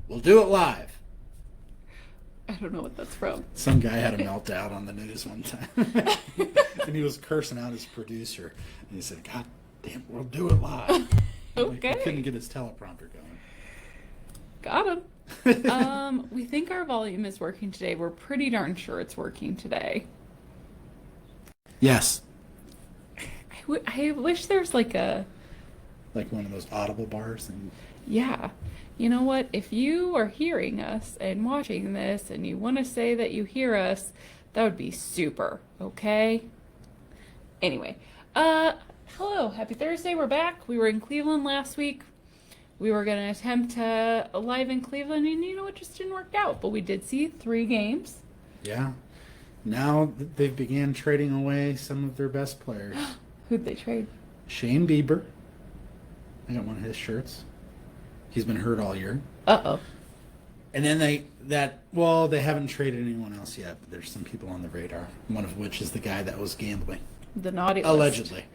We'll do it live. I don't know what that's from. Some guy had a meltdown on the news one time. And he was cursing out his producer. And he said, God damn, we'll do it live. Okay. He couldn't get his teleprompter going. Got him. We think our volume is working today. We're pretty darn sure it's working today. Yes. I wish there's like one of those audible bars. And yeah. You know what? If you are hearing us and watching this and you want to say that you hear us, that would be super, okay? Anyway, hello, happy Thursday. We're back. We were in Cleveland last week. We were going to attempt live in Cleveland, and you know, it just didn't work out. But we did see 3 games. Yeah. Now they've began trading away some of their best players. Who'd they trade? Shane Bieber. I got one of his shirts. He's been hurt all year. Uh-oh. And then they haven't traded anyone else yet. But there's some people on the radar. One of which is the guy that was gambling. The naughty list. Allegedly.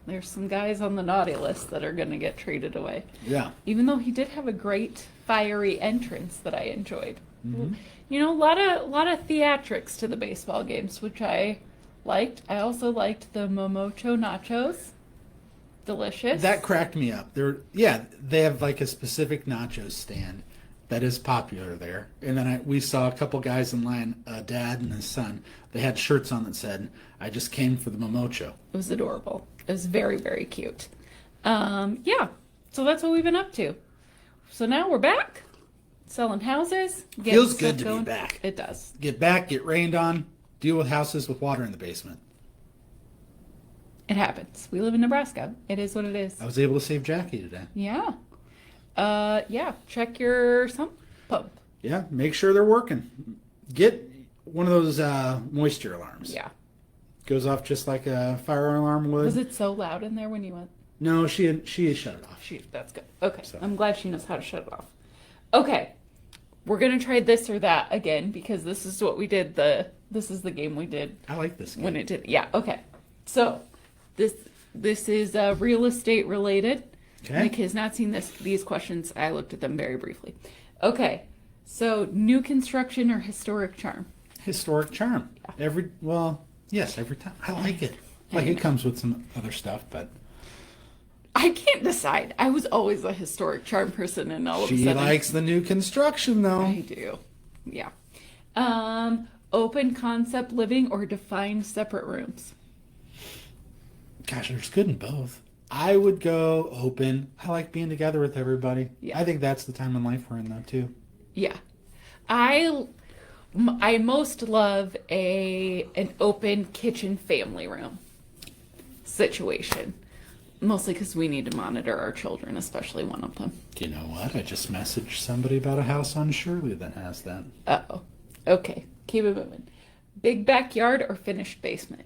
There's some guys on the naughty list that are going to get traded away. Yeah. Even though he did have a great fiery entrance that I enjoyed. Mm-hmm. You know, a lot of theatrics to the baseball games, which I liked. I also liked the Momocho nachos. Delicious. That cracked me up. They have like a specific nachos stand that is popular there. And then we saw a couple guys in line, a dad and his son. They had shirts on that said, "I just came for the Momocho." It was adorable. It was very, very cute. Yeah. So that's what we've been up to. So now we're back. Selling houses. Feels good to be back. It does. Get back, get rained on, deal with houses with water in the basement. It happens. We live in Nebraska. It is what it is. I was able to save Jackie today. Yeah. Yeah. Check your sump pump. Yeah, make sure they're working. Get one of those moisture alarms. Yeah. Goes off just like a fire alarm would. Was it so loud in there when you went? No, she shut it off. That's good. Okay. So. I'm glad she knows how to shut it off. Okay. We're going to try this or that again because this is what we did. This is the game we did. I like this game. When it did. Yeah. Okay. So this is real estate related. Okay. Nick has not seen these questions. I looked at them very briefly. Okay. So new construction or historic charm? Historic charm. Yeah. Yes, every time. I like it. It comes with some other stuff, but I can't decide. I was always a historic charm person, and all of a sudden... She likes the new construction, though. I do. Yeah. Open concept living or defined separate rooms? Gosh, there's good in both. I would go open. I like being together with everybody. Yeah. I think that's the time in life we're in, though, too. Yeah. I most love an open kitchen family room situation. Mostly because we need to monitor our children, especially one of them. You know what? I just messaged somebody about a house on Shirley that has that. Uh-oh. Okay. Keep it moving. Big backyard or finished basement?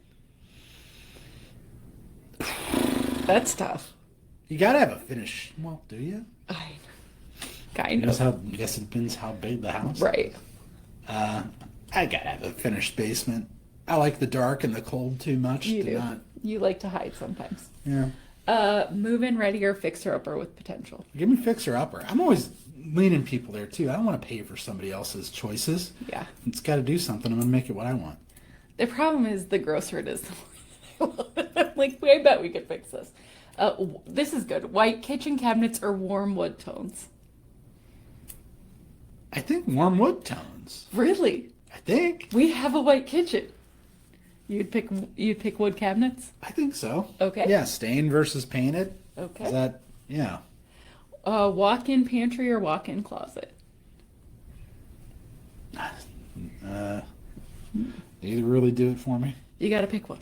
That's tough. You gotta have a finish. Well, do you? I kind of. I guess it depends how big the house is. Right. I gotta have a finished basement. I like the dark and the cold too much. You do. You like to hide sometimes. Yeah. Move-in ready or fixer-upper with potential? Give me fixer-upper. I'm always leaning people there, too. I don't want to pay for somebody else's choices. Yeah. It's got to do something. I'm going to make it what I want. The problem is the grosser it is, like, I bet we could fix this. This is good. White kitchen cabinets or warm wood tones? I think warm wood tones. Really? I think. We have a white kitchen. You'd pick wood cabinets? I think so. Okay. Yeah, stained versus painted. Okay. Is that, yeah. Walk-in pantry or walk-in closet? Either really do it for me. You got to pick one.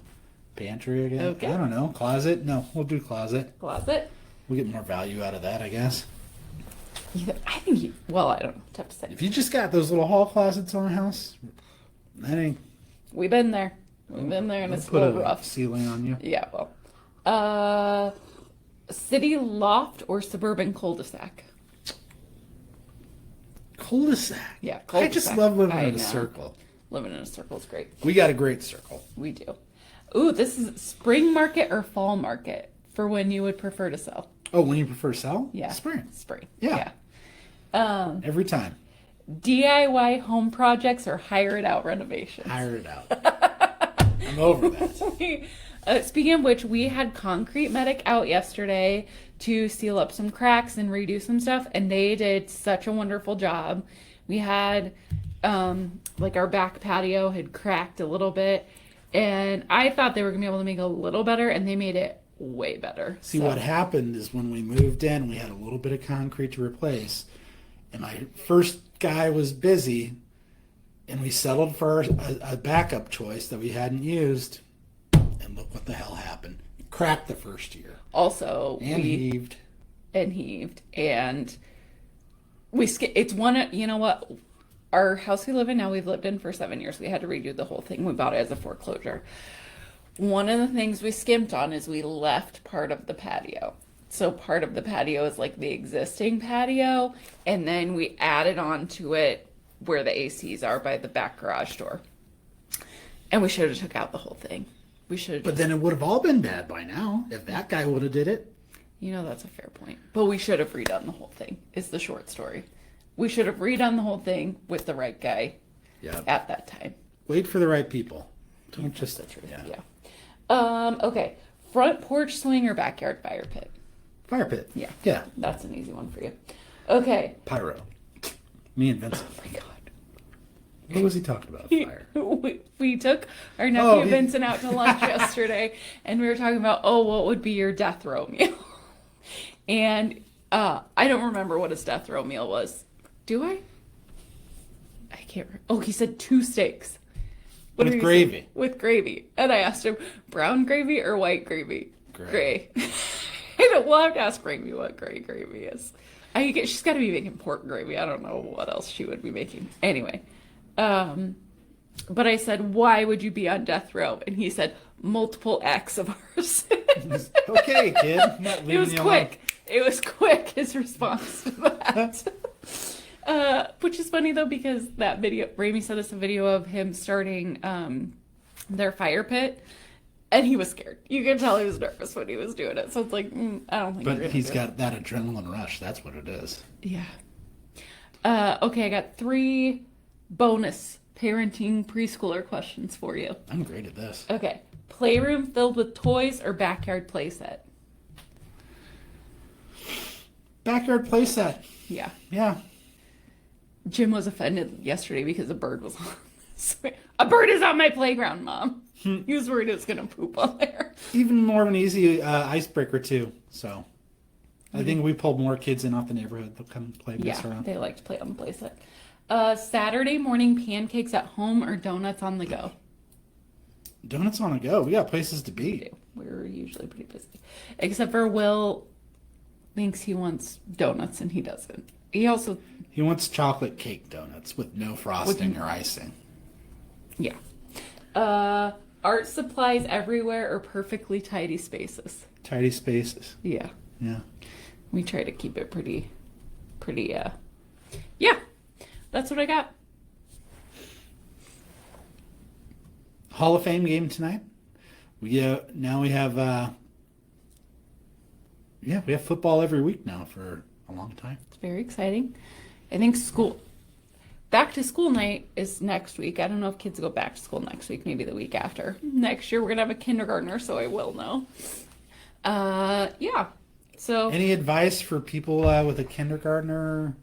Pantry again? Okay. I don't know. Closet? No, we'll do closet. Closet? We get more value out of that, I guess. I think well, I don't know. Tough to say. If you just got those little hall closets on a house, that ain't... We've been there. We've been there, and it's a little rough. Ceiling on you. Yeah, well. City loft or suburban cul-de-sac? Cul-de-sac. Yeah, cul-de-sac. I just love living in a circle. Living in a circle is great. We got a great circle. We do. Ooh, this is spring market or fall market for when you would prefer to sell. Oh, when you prefer sell? Yeah. Spring. Spring. Yeah. Every time. DIY home projects or hire it out renovations. Hire it out. I'm over that. Speaking of which, we had Concrete Medic out yesterday to seal up some cracks and redo some stuff, and they did such a wonderful job. We had, like, our back patio had cracked a little bit, and I thought they were going to be able to make it a little better, and they made it way better. See, what happened is when we moved in, we had a little bit of concrete to replace, and my first guy was busy, and we settled for a backup choice that we hadn't used, and look what the hell happened. It cracked the first year. Also, and heaved. And it's one, you know what? Our house we live in now, we've lived in for 7 years. We had to redo the whole thing. We bought it as a foreclosure. One of the things we skimped on is we left part of the patio. So part of the patio is like the existing patio, and then we added on to it where the ACs are by the back garage door. And we should have took out the whole thing. We should have. But then it would have all been bad by now if that guy would have did it. You know, that's a fair point. But we should have redone the whole thing, is the short story. We should have redone the whole thing with the right guy at that time. Wait for the right people. Don't just... That's the truth. Yeah. Okay. Front porch swing or backyard fire pit? Fire pit. Yeah. Yeah. That's an easy one for you. Okay. Pyro. Me and Vincent. Oh my God. What was he talking about? Fire. We took our nephew Vincent out to lunch yesterday, and we were talking about, what would be your death row meal? And I don't remember what his death row meal was. Do I? I can't remember. Oh, he said 2 steaks. With gravy. With gravy. And I asked him, brown gravy or white gravy? Gray. We'll have to ask Gravy what gray gravy is. She's got to be making pork gravy. I don't know what else she would be making. Anyway. But I said, why would you be on death row? And he said, multiple acts of arson. Okay, kid. It was quick. It was quick, his response to that. Which is funny, though, because that video, Ramey sent us a video of him starting their fire pit, and he was scared. You could tell he was nervous when he was doing it. So it's like, I don't think But he's got that adrenaline rush. That's what it is. Yeah. Okay, I got 3 bonus parenting preschooler questions for you. I'm great at this. Okay. Playroom filled with toys or backyard playset? Backyard playset. Yeah. Yeah. Jim was offended yesterday because a bird was on. A bird is on my playground, Mom. He was worried it was going to poop on there. Even more of an easy icebreaker, too. So I think we pulled more kids in off the neighborhood. They'll come play and mess around. They like to play on the playset. Saturday morning pancakes at home or donuts on the go? Donuts on the go. We got places to be. We do. We're usually pretty busy. Except for Will thinks he wants donuts and he doesn't. He wants chocolate cake donuts with no frosting or icing. Yeah. Art supplies everywhere or perfectly tidy spaces? Tidy spaces. Yeah. Yeah. We try to keep it pretty, yeah. That's what I got. Hall of Fame game tonight. We have football every week now for a long time. It's very exciting. I think back to school night is next week. I don't know if kids go back to school next week, maybe the week after. Next year we're gonna have a kindergartner, so I will know. Yeah. So any advice for people with a kindergartner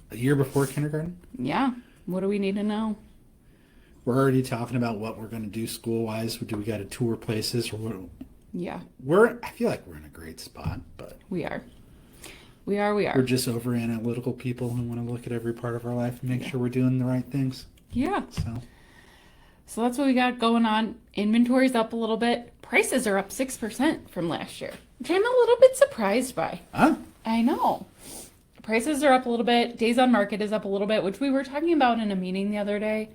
a year before kindergarten? Yeah. What do we need to know? We're already talking about what we're going to do school-wise. Do we got to tour places? Yeah. I feel like we're in a great spot, but... We are. We're just over-analytical people who want to look at every part of our life and make sure we're doing the right things. Yeah. So that's what we got going on. Inventory's up a little bit. Prices are up 6% from last year, which I'm a little bit surprised by. Huh? I know. Prices are up a little bit. Days on market is up a little bit, which we were talking about in a meeting the other day.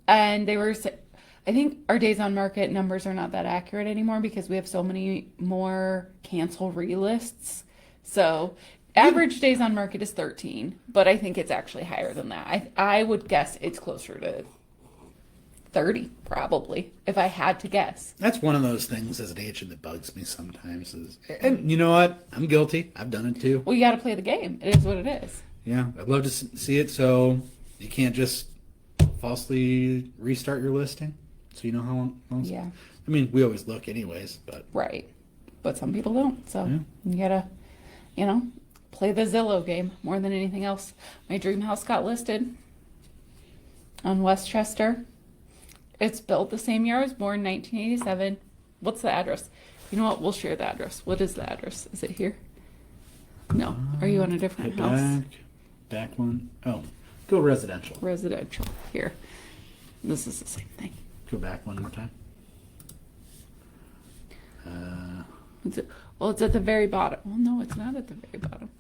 And I think our days on market numbers are not that accurate anymore because we have so many more cancel relists. So average days on market is 13, but I think it's actually higher than that. I would guess it's closer to 30, probably, if I had to guess. That's one of those things as an agent that bugs me sometimes. And you know what? I'm guilty. I've done it too. Well, you got to play the game. It is what it is. Yeah, I'd love to see it. So you can't just falsely restart your listing. So you know how long. Yeah. I mean, we always look anyways, but. Right. But some people don't. So Yeah. you got to, play the Zillow game more than anything else. My dream house got listed on Westchester. It's built the same year I was born, 1987. What's the address? You know what? We'll share the address. What is the address? Is it here? No. Are you on a different Hit house? Back one. Oh, go residential. Residential. Here. This is the same thing. Go back one more time. Well, it's at the very bottom. Well, no, it's not at the very bottom.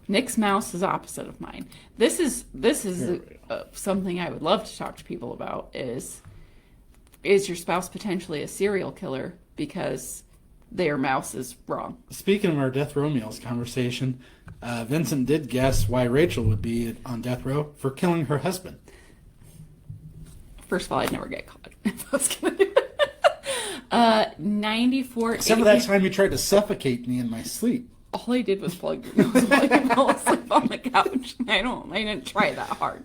Nick's mouse is opposite of mine. This is something I would love to talk to people about. Is your spouse potentially a serial killer because their mouse is wrong? Speaking of our death row meals conversation, Vincent did guess why Rachel would be on death row for killing her husband. First of all, I'd never get caught if I was gonna do it. 94. Except for that time you tried to suffocate me in my sleep. All I did was plug your nose while you fell asleep on the couch. I didn't try that hard.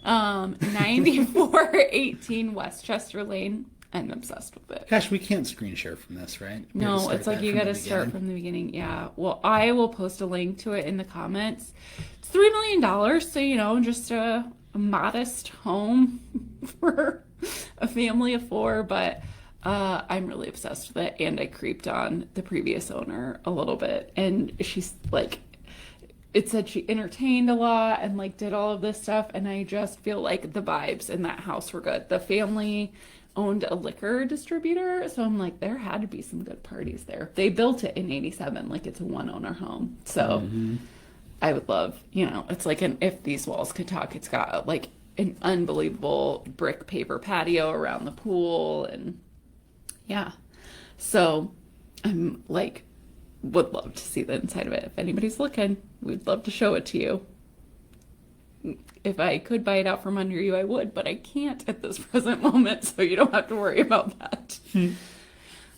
9418 Westchester Lane. I'm obsessed with it. Gosh, we can't screen share from this, right? No, it's like you got to start from the beginning. Yeah. Well, I will post a link to it in the comments. It's $3 million, so just a modest home for a family of 4, but I'm really obsessed with it, and I creeped on the previous owner a little bit, and she's like, it said she entertained a lot and like did all of this stuff, and I just feel like the vibes in that house were good. The family owned a liquor distributor, so I'm like, there had to be some good parties there. They built it in 87, like it's a one-owner home, so I would love, it's like an If These Walls Could Talk. It's got like an unbelievable brick paper patio around the pool, and yeah. So I'm like, would love to see the inside of it. If anybody's looking, we'd love to show it to you. If I could buy it out from under you, I would, but I can't at this present moment, so you don't have to worry about that.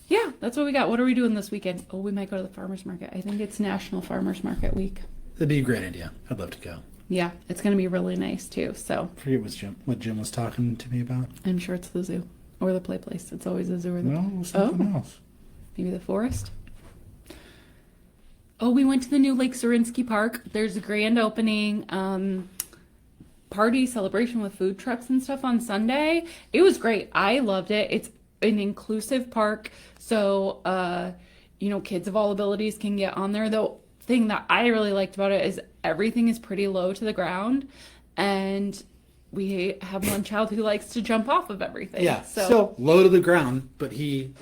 Yeah, that's what we got. What are we doing this weekend? Oh, we might go to the farmer's market. I think it's National Farmer's Market Week. That'd be a great idea. I'd love to go. Yeah, it's going to be really nice, too. So I forget what Jim was talking to me about. I'm sure it's the zoo or the play place. It's always the zoo or the No, something else. Maybe the forest. Oh, we went to the new Lake Zorinsky Park. There's a grand opening party celebration with food trucks and stuff on Sunday. It was great. I loved it. It's an inclusive park, so kids of all abilities can get on there. The thing that I really liked about it is everything is pretty low to the ground, and we have one child who likes to jump off of everything. Yeah, so low to the ground, but we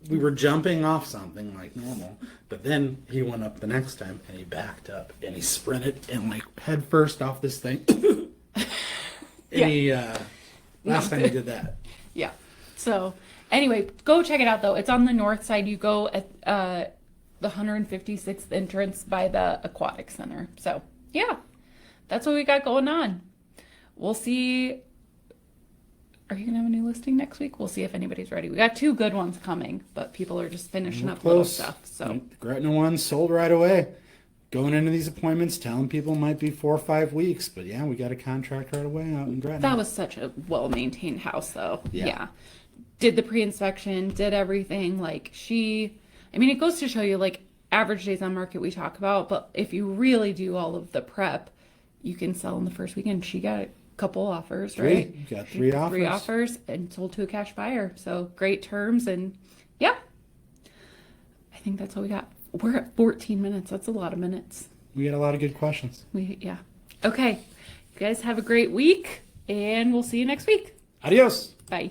were jumping off something like normal, but then he went up the next time and he backed up and he sprinted and like head first off this thing. Last time he did that. Yeah. So anyway, go check it out though. It's on the north side. You go at the 156th entrance by the Aquatic Center. So yeah, that's what we got going on. We'll see. Are you going to have a new listing next week? We'll see if anybody's ready. We got 2 good ones coming, but people are just finishing up little stuff. So the Gretna one sold right away. Going into these appointments, telling people it might be 4 or 5 weeks, but yeah, we got a contract right away out in Gretna. That was such a well-maintained house, though. Yeah. Did the pre-inspection, did everything. It goes to show you, average days on market we talk about, but if you really do all of the prep, you can sell in the first weekend. She got a couple offers, right? You got 3 offers. 3 offers and sold to a cash buyer. So great terms, and yeah. I think that's all we got. We're at 14 minutes. That's a lot of minutes. We got a lot of good questions. Yeah. Okay. You guys have a great week, and we'll see you next week. Adios. Bye.